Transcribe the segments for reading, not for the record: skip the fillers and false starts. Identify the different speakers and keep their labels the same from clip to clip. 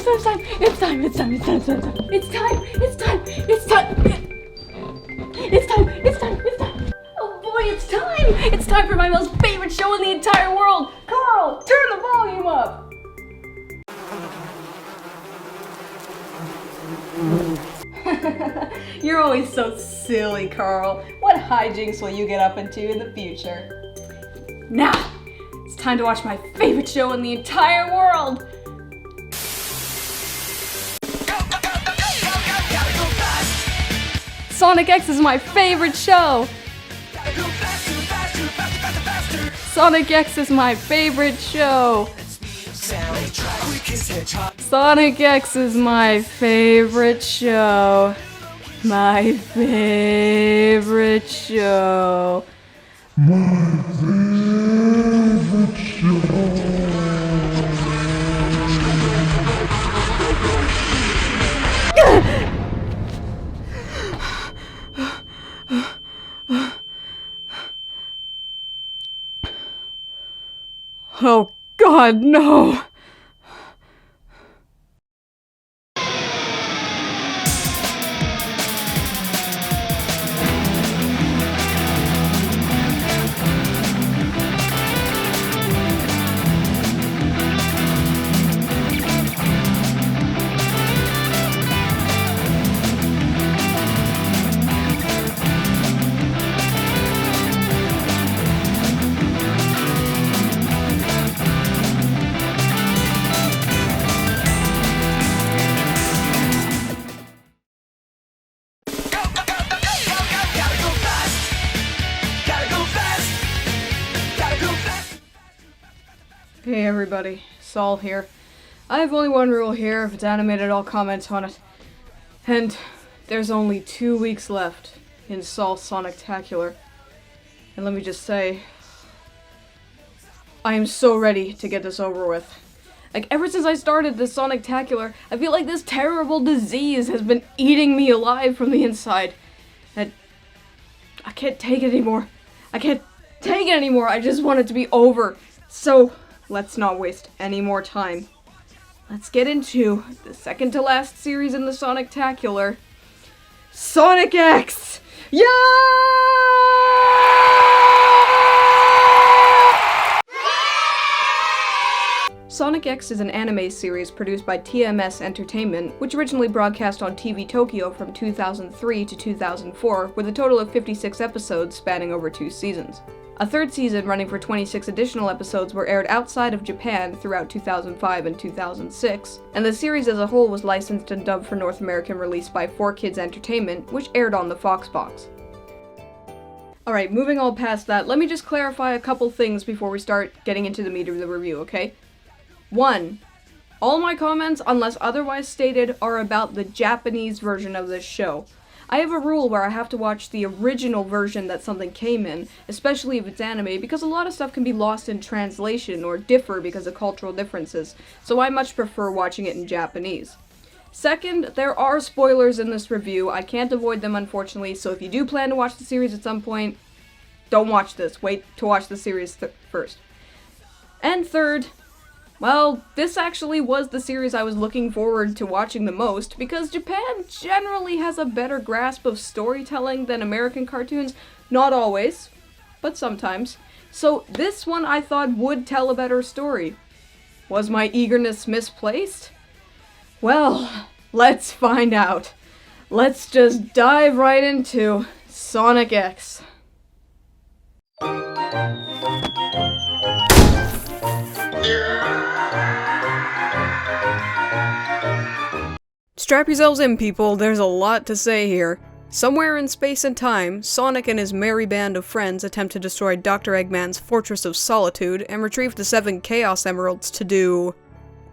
Speaker 1: Oh boy, it's time! It's time for my most favorite show in the entire world! Carl, turn the volume up! You're always so silly, Carl. What hijinks will you get up into in the future? Now, it's time to watch my favorite show in the entire world! Sonic X is my favorite show! Sonic X is my favorite show! Sonic X is my favorite show. My favorite show. My favorite show. Oh God, no! Hey everybody, Sol here. I have only one rule here: if it's animated, I'll comment on it. And there's only 2 weeks left in Sol's Sonic-tacular. And let me just say, I am so ready to get this over with. Like, ever since I started this Sonic-tacular, I feel like this terrible disease has been eating me alive from the inside. And I can't take it anymore. I can't take it anymore. I just want it to be over. So let's not waste any more time. Let's get into the second to last series in the Sonic-tacular, Sonic X! Yeah! Sonic X is an anime series produced by TMS Entertainment, which originally broadcast on TV Tokyo from 2003 to 2004, with a total of 56 episodes spanning over 2 seasons. A third season, running for 26 additional episodes, were aired outside of Japan throughout 2005 and 2006, and the series as a whole was licensed and dubbed for North American release by 4Kids Entertainment, which aired on the Fox box. Alright, moving all past that, let me just clarify a couple things before we start getting into the meat of the review, okay? 1. All my comments, unless otherwise stated, are about the Japanese version of this show. I have a rule where I have to watch the original version that something came in, especially if it's anime, because a lot of stuff can be lost in translation or differ because of cultural differences, so I much prefer watching it in Japanese. Second, there are spoilers in this review. I can't avoid them, unfortunately, so if you do plan to watch the series at some point, don't watch this. Wait to watch the series first. And third, well, this actually was the series I was looking forward to watching the most, because Japan generally has a better grasp of storytelling than American cartoons. Not always, but sometimes. So this one I thought would tell a better story. Was my eagerness misplaced? Well, let's find out. Let's just dive right into Sonic X. Strap yourselves in, people, there's a lot to say here. Somewhere in space and time, Sonic and his merry band of friends attempt to destroy Dr. Eggman's Fortress of Solitude and retrieve the 7 Chaos Emeralds to do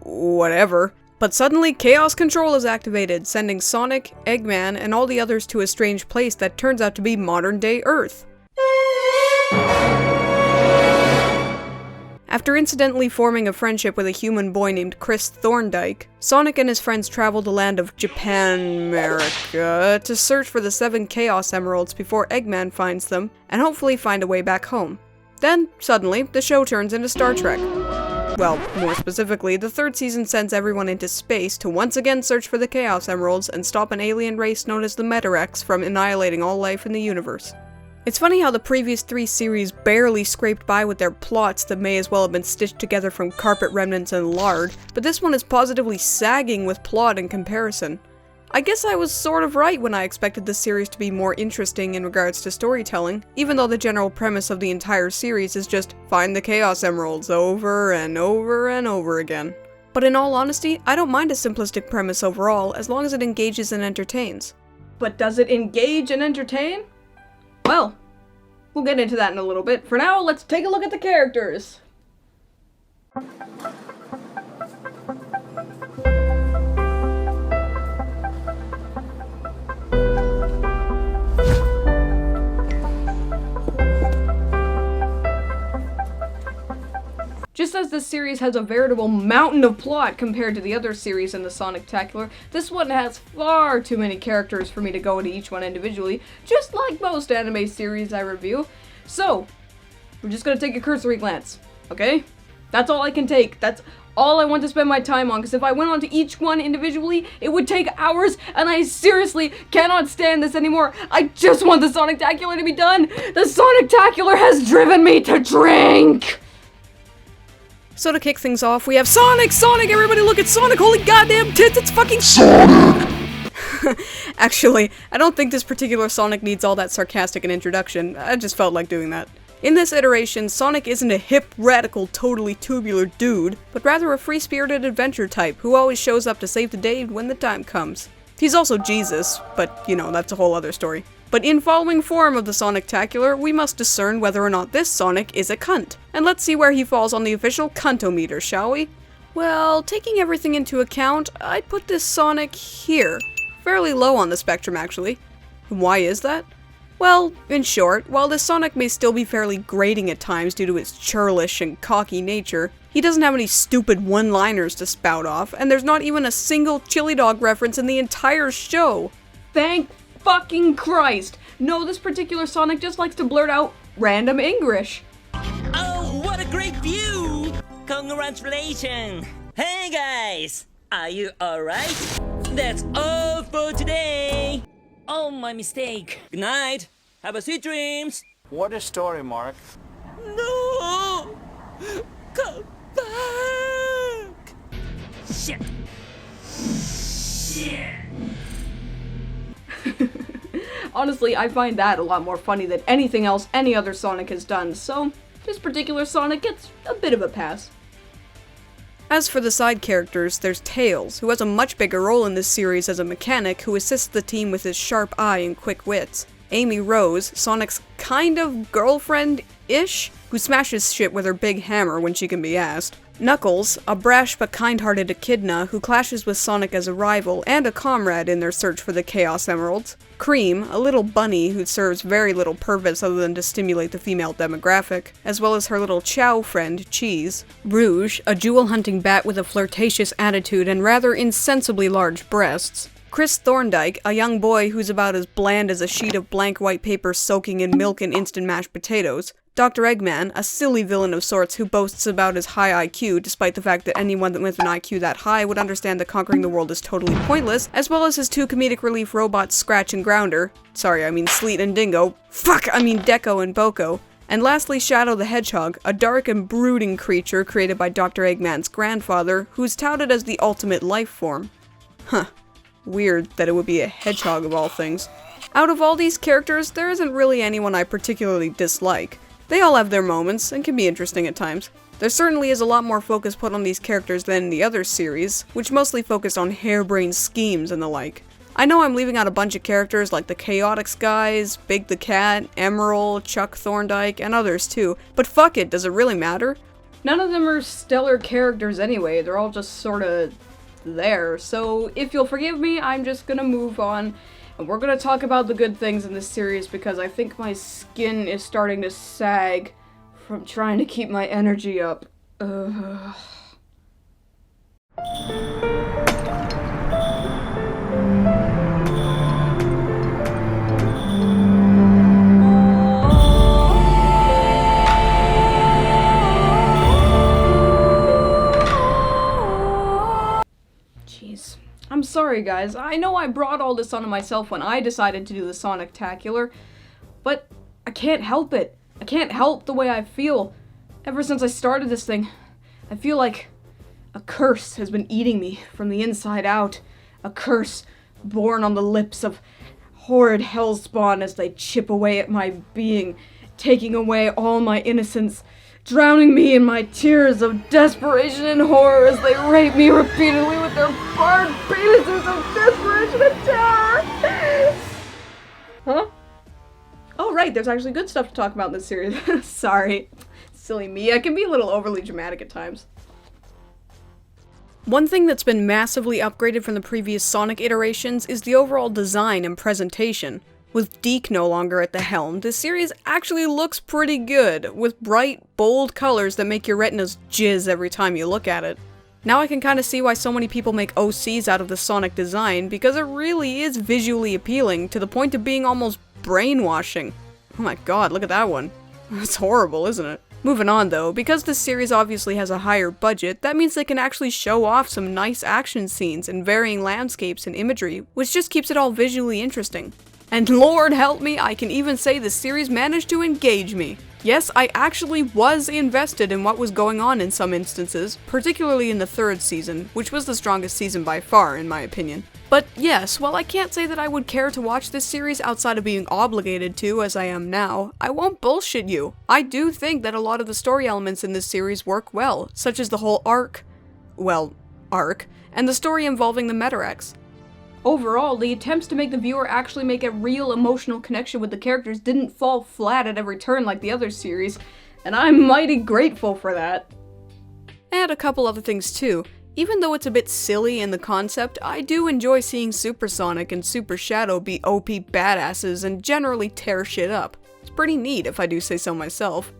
Speaker 1: whatever. But suddenly, Chaos Control is activated, sending Sonic, Eggman, and all the others to a strange place that turns out to be modern-day Earth. After incidentally forming a friendship with a human boy named Chris Thorndike, Sonic and his friends travel to the land of Japan-America to search for the 7 Chaos Emeralds before Eggman finds them, and hopefully find a way back home. Then, suddenly, the show turns into Star Trek. Well, more specifically, the third season sends everyone into space to once again search for the Chaos Emeralds and stop an alien race known as the Meteor from annihilating all life in the universe. It's funny how the previous 3 series barely scraped by with their plots that may as well have been stitched together from carpet remnants and lard, but this one is positively sagging with plot in comparison. I guess I was sort of right when I expected this series to be more interesting in regards to storytelling, even though the general premise of the entire series is just find the Chaos Emeralds over and over and over again. But in all honesty, I don't mind a simplistic premise overall, as long as it engages and entertains. But does it engage and entertain? Well, we'll get into that in a little bit. For now, let's take a look at the characters! Just as this series has a veritable mountain of plot compared to the other series in the Sonic-tacular, this one has far too many characters for me to go into each one individually, just like most anime series I review. So, we're just gonna take a cursory glance, okay? That's all I can take. That's all I want to spend my time on, because if I went on to each one individually, it would take hours, and I seriously cannot stand this anymore. I just want the Sonic-tacular to be done! The Sonic-tacular has driven me to drink! So to kick things off, we have Sonic! Sonic! Everybody look at Sonic! Holy goddamn tits, it's fucking Sonic! Actually, I don't think this particular Sonic needs all that sarcastic an introduction. I just felt like doing that. In this iteration, Sonic isn't a hip, radical, totally tubular dude, but rather a free-spirited adventure type who always shows up to save the day when the time comes. He's also Jesus, but, you know, that's a whole other story. But in following form of the Sonic-tacular, we must discern whether or not this Sonic is a cunt. And let's see where he falls on the official cuntometer, shall we? Well, taking everything into account, I'd put this Sonic here. Fairly low on the spectrum, actually. Why is that? Well, in short, while this Sonic may still be fairly grating at times due to his churlish and cocky nature, he doesn't have any stupid one-liners to spout off, and there's not even a single chili dog reference in the entire show. Thank fucking Christ! No, this particular Sonic just likes to blurt out random English.
Speaker 2: Oh, what a great view! Congratulations! Hey guys! Are you alright? That's all for today! Oh, my mistake. Good night! Have a sweet dreams!
Speaker 3: What a story, Mark.
Speaker 2: No! Come back! Shit! Shit!
Speaker 1: Honestly, I find that a lot more funny than anything else any other Sonic has done, so this particular Sonic gets a bit of a pass. As for the side characters, there's Tails, who has a much bigger role in this series as a mechanic who assists the team with his sharp eye and quick wits. Amy Rose, Sonic's kind of girlfriend-ish, who smashes shit with her big hammer when she can be asked. Knuckles, a brash but kind-hearted echidna who clashes with Sonic as a rival and a comrade in their search for the Chaos Emeralds. Cream, a little bunny who serves very little purpose other than to stimulate the female demographic, as well as her little chow friend, Cheese. Rouge, a jewel-hunting bat with a flirtatious attitude and rather insensibly large breasts. Chris Thorndike, a young boy who's about as bland as a sheet of blank white paper soaking in milk and instant mashed potatoes. Dr. Eggman, a silly villain of sorts who boasts about his high IQ, despite the fact that anyone with an IQ that high would understand that conquering the world is totally pointless, as well as his 2 comedic relief robots Scratch and Grounder. Sorry, I mean Sleet and Dingo. Fuck, I mean Deco and Boko. And lastly, Shadow the Hedgehog, a dark and brooding creature created by Dr. Eggman's grandfather, who's touted as the ultimate life form. Huh. Weird that it would be a hedgehog of all things. Out of all these characters, there isn't really anyone I particularly dislike. They all have their moments, and can be interesting at times. There certainly is a lot more focus put on these characters than in the other series, which mostly focused on harebrained schemes and the like. I know I'm leaving out a bunch of characters like the Chaotix guys, Big the Cat, Emerald, Chuck Thorndike, and others too, but fuck it, does it really matter? None of them are stellar characters anyway, they're all just sorta there, so if you'll forgive me, I'm just gonna move on. And we're gonna talk about the good things in this series because I think my skin is starting to sag from trying to keep my energy up. Ugh. Jeez. I'm sorry, guys. I know I brought all this onto myself when I decided to do the Sonic-tacular, but I can't help it. I can't help the way I feel. Ever since I started this thing, I feel like a curse has been eating me from the inside out. A curse born on the lips of horrid hellspawn as they chip away at my being, taking away all my innocence, drowning me in my tears of desperation and horror as they rape me repeatedly with their barbed penises of desperation and terror. Huh? Oh, right, there's actually good stuff to talk about in this series. Sorry. Silly me, I can be a little overly dramatic at times. One thing that's been massively upgraded from the previous Sonic iterations is the overall design and presentation. With Deke no longer at the helm, this series actually looks pretty good, with bright, bold colors that make your retinas jizz every time you look at it. Now I can kinda see why so many people make OCs out of the Sonic design, because it really is visually appealing, to the point of being almost brainwashing. Oh my god, look at that one. That's horrible, isn't it? Moving on though, because this series obviously has a higher budget, that means they can actually show off some nice action scenes and varying landscapes and imagery, which just keeps it all visually interesting. And Lord help me, I can even say the series managed to engage me. Yes, I actually was invested in what was going on in some instances, particularly in the third season, which was the strongest season by far, in my opinion. But yes, while I can't say that I would care to watch this series outside of being obligated to, as I am now, I won't bullshit you. I do think that a lot of the story elements in this series work well, such as the whole arc, and the story involving the Metarex. Overall, the attempts to make the viewer actually make a real emotional connection with the characters didn't fall flat at every turn like the other series, and I'm mighty grateful for that. And a couple other things too. Even though it's a bit silly in the concept, I do enjoy seeing Super Sonic and Super Shadow be OP badasses and generally tear shit up. It's pretty neat if I do say so myself.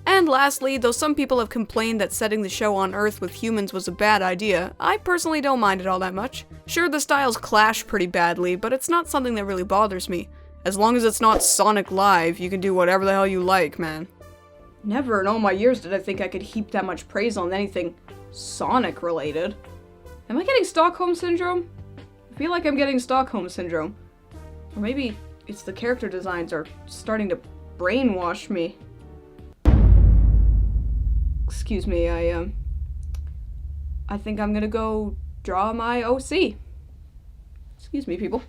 Speaker 1: And lastly, though some people have complained that setting the show on Earth with humans was a bad idea, I personally don't mind it all that much. Sure, the styles clash pretty badly, but it's not something that really bothers me. As long as it's not Sonic Live, you can do whatever the hell you like, man. Never in all my years did I think I could heap that much praise on anything Sonic related. Am I getting Stockholm Syndrome? I feel like I'm getting Stockholm Syndrome. Or maybe it's the character designs are starting to brainwash me. Excuse me, I think I'm gonna go draw my OC. Excuse me, people.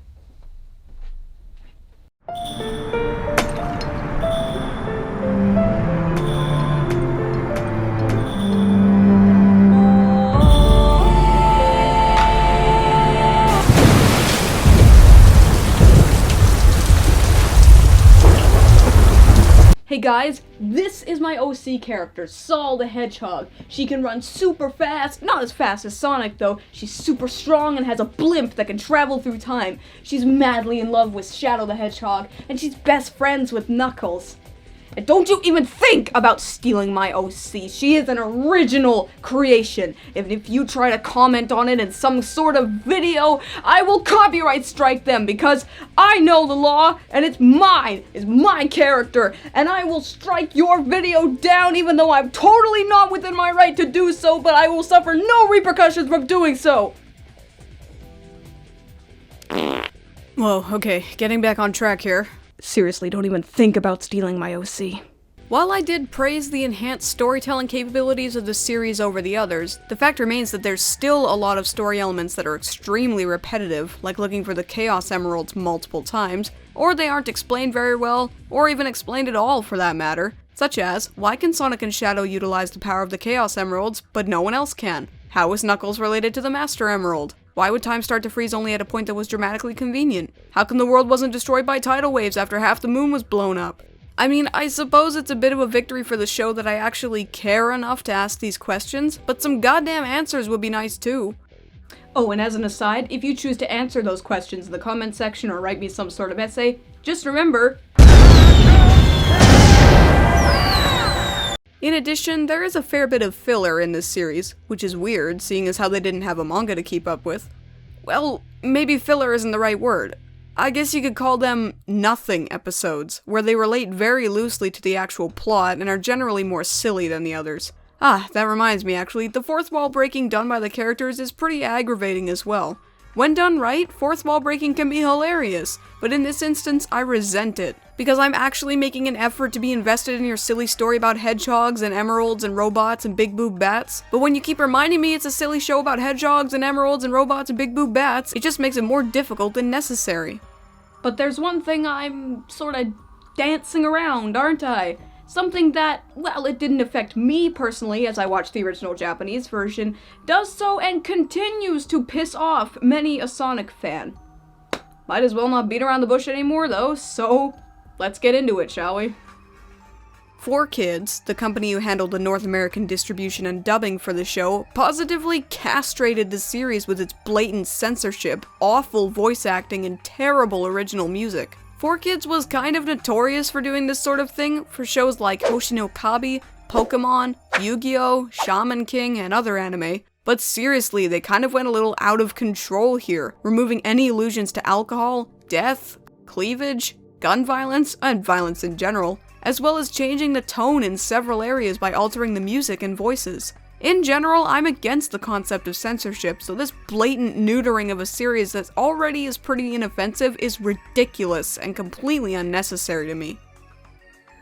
Speaker 1: Hey guys, this is my OC character, Sol the Hedgehog. She can run super fast, not as fast as Sonic though. She's super strong and has a blimp that can travel through time. She's madly in love with Shadow the Hedgehog, and she's best friends with Knuckles. And don't you even think about stealing my OC. She is an original creation. If you try to comment on it in some sort of video, I will copyright strike them because I know the law and it's mine. It's my character. And I will strike your video down even though I'm totally not within my right to do so, but I will suffer no repercussions from doing so. Whoa, okay, getting back on track here. Seriously, don't even think about stealing my OC. While I did praise the enhanced storytelling capabilities of the series over the others, the fact remains that there's still a lot of story elements that are extremely repetitive, like looking for the Chaos Emeralds multiple times, or they aren't explained very well, or even explained at all for that matter, such as, why can Sonic and Shadow utilize the power of the Chaos Emeralds, but no one else can? How is Knuckles related to the Master Emerald? Why would time start to freeze only at a point that was dramatically convenient? How come the world wasn't destroyed by tidal waves after half the moon was blown up? I mean, I suppose it's a bit of a victory for the show that I actually care enough to ask these questions, but some goddamn answers would be nice too. Oh, and as an aside, if you choose to answer those questions in the comment section or write me some sort of essay, just remember... In addition, there is a fair bit of filler in this series, which is weird, seeing as how they didn't have a manga to keep up with. Well, maybe filler isn't the right word. I guess you could call them nothing episodes, where they relate very loosely to the actual plot and are generally more silly than the others. Ah, that reminds me actually, the fourth wall breaking done by the characters is pretty aggravating as well. When done right, fourth wall breaking can be hilarious, but in this instance, I resent it. Because I'm actually making an effort to be invested in your silly story about hedgehogs and emeralds and robots and big boob bats, but when you keep reminding me it's a silly show about hedgehogs and emeralds and robots and big boob bats, it just makes it more difficult than necessary. But there's one thing I'm sorta dancing around, aren't I? Something that, well, it didn't affect me personally as I watched the original Japanese version, does so and continues to piss off many a Sonic fan. Might as well not beat around the bush anymore though, so let's get into it, shall we? 4Kids, the company who handled the North American distribution and dubbing for the show, positively castrated the series with its blatant censorship, awful voice acting, and terrible original music. 4Kids was kind of notorious for doing this sort of thing for shows like Hoshino Kabi, Pokemon, Yu-Gi-Oh!, Shaman King, and other anime. But seriously, they kind of went a little out of control here, removing any allusions to alcohol, death, cleavage, gun violence, and violence in general, as well as changing the tone in several areas by altering the music and voices. In general, I'm against the concept of censorship, so this blatant neutering of a series that already is pretty inoffensive is ridiculous and completely unnecessary to me.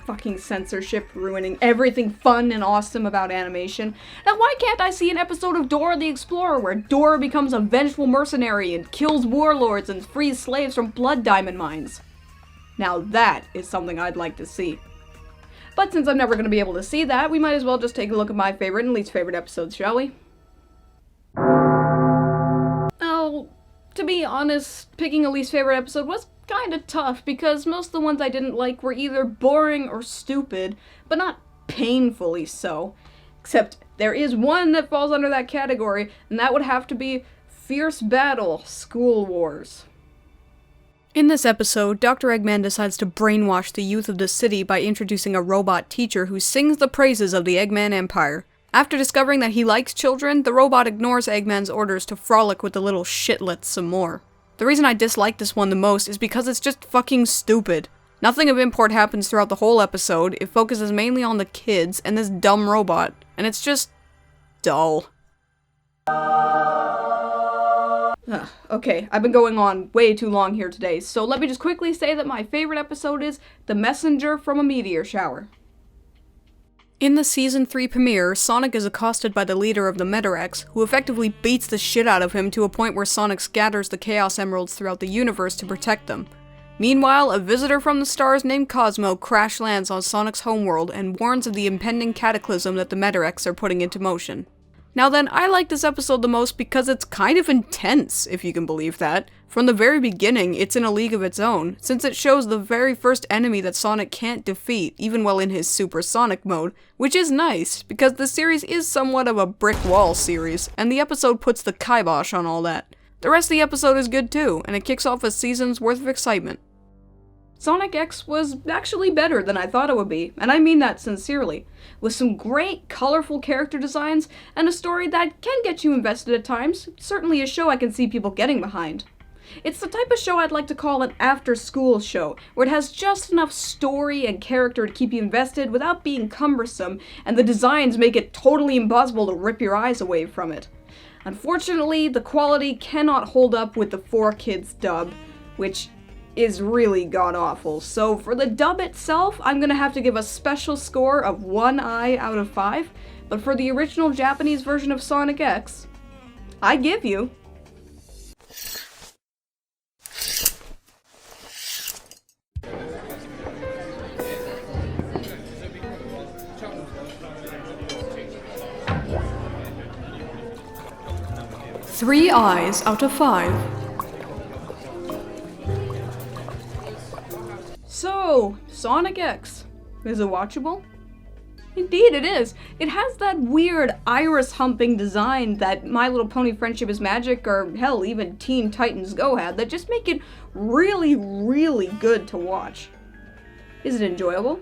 Speaker 1: Fucking censorship ruining everything fun and awesome about animation. Now why can't I see an episode of Dora the Explorer where Dora becomes a vengeful mercenary and kills warlords and frees slaves from blood diamond mines? Now that is something I'd like to see. But since I'm never going to be able to see that, we might as well just take a look at my favorite and least favorite episodes, shall we? Oh, to be honest, picking a least favorite episode was kinda tough because most of the ones I didn't like were either boring or stupid, but not painfully so. Except there is one that falls under that category, and that would have to be Fierce Battle School Wars. In this episode, Dr. Eggman decides to brainwash the youth of the city by introducing a robot teacher who sings the praises of the Eggman Empire. After discovering that he likes children, the robot ignores Eggman's orders to frolic with the little shitlets some more. The reason I dislike this one the most is because it's just fucking stupid. Nothing of import happens throughout the whole episode, it focuses mainly on the kids and this dumb robot, and it's just dull. Okay, I've been going on way too long here today, so let me just quickly say that my favorite episode is The Messenger from a Meteor Shower. In the Season 3 premiere, Sonic is accosted by the leader of the Metarex, who effectively beats the shit out of him to a point where Sonic scatters the Chaos Emeralds throughout the universe to protect them. Meanwhile, a visitor from the stars named Cosmo crash lands on Sonic's homeworld and warns of the impending cataclysm that the Metarex are putting into motion. Now then, I like this episode the most because it's kind of intense, if you can believe that. From the very beginning, it's in a league of its own, since it shows the very first enemy that Sonic can't defeat, even while in his Super Sonic mode, which is nice, because the series is somewhat of a brick wall series, and the episode puts the kibosh on all that. The rest of the episode is good too, and it kicks off a season's worth of excitement. Sonic X was actually better than I thought it would be, and I mean that sincerely, with some great, colorful character designs, and a story that can get you invested at times, certainly a show I can see people getting behind. It's the type of show I'd like to call an after-school show, where it has just enough story and character to keep you invested without being cumbersome, and the designs make it totally impossible to rip your eyes away from it. Unfortunately, the quality cannot hold up with the 4Kids dub, which is really god-awful, so for the dub itself, I'm gonna have to give a special score of 1 eye out of 5, but for the original Japanese version of Sonic X, I give you... Three eyes out of 5. So, Sonic X. Is it watchable? Indeed it is. It has that weird iris-humping design that My Little Pony Friendship is Magic, or hell, even Teen Titans Go had, that just make it really, really good to watch. Is it enjoyable?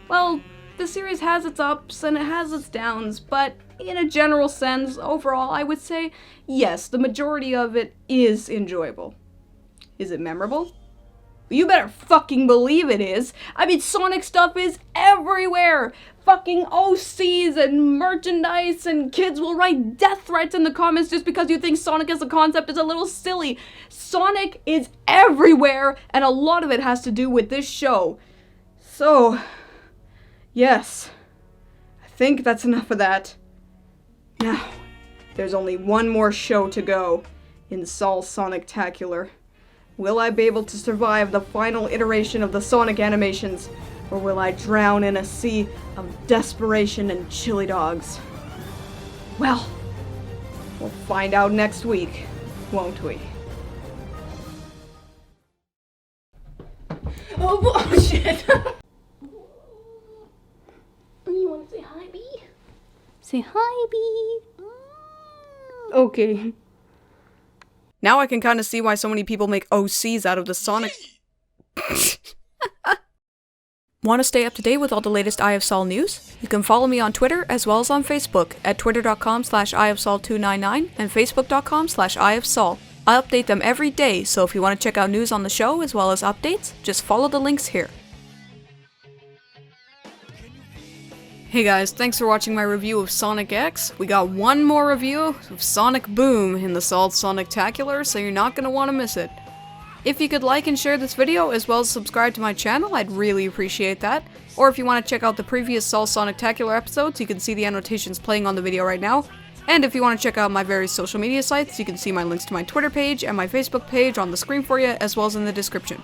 Speaker 1: Well, the series has its ups and it has its downs, but in a general sense, overall, I would say, yes, the majority of it is enjoyable. Is it memorable? You better fucking believe it is. I mean, Sonic stuff is everywhere. Fucking OCs and merchandise, and kids will write death threats in the comments just because you think Sonic as a concept is a little silly. Sonic is everywhere, and a lot of it has to do with this show. So, yes, I think that's enough of that. Now, there's only one more show to go in EyeofSol Sonic-tacular. Will I be able to survive the final iteration of the Sonic animations, or will I drown in a sea of desperation and chili dogs? Well, we'll find out next week, won't we? Oh shit! You wanna say hi, Bee? Say hi, Bee. Okay. Now I can kind of see why so many people make OCs out of the Sonic. Want to stay up to date with all the latest EyeofSol news? You can follow me on Twitter as well as on Facebook at twitter.com/EyeofSol299 and facebook.com/EyeofSol. I update them every day, so if you want to check out news on the show as well as updates, just follow the links here. Hey guys, thanks for watching my review of Sonic X. We got one more review of Sonic Boom in the EyeofSol Sonic-tacular, so you're not going to want to miss it. If you could like and share this video as well as subscribe to my channel, I'd really appreciate that. Or if you want to check out the previous EyeofSol Sonic-tacular episodes, you can see the annotations playing on the video right now. And if you want to check out my various social media sites, you can see my links to my Twitter page and my Facebook page on the screen for you, as well as in the description.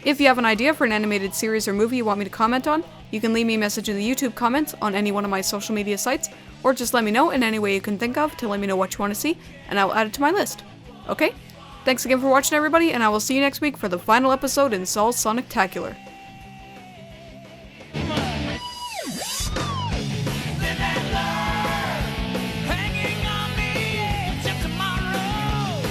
Speaker 1: If you have an idea for an animated series or movie you want me to comment on, you can leave me a message in the YouTube comments on any one of my social media sites, or just let me know in any way you can think of to let me know what you want to see, and I will add it to my list. Okay? Thanks again for watching everybody, and I will see you next week for the final episode in EyeofSol Sonic-tacular.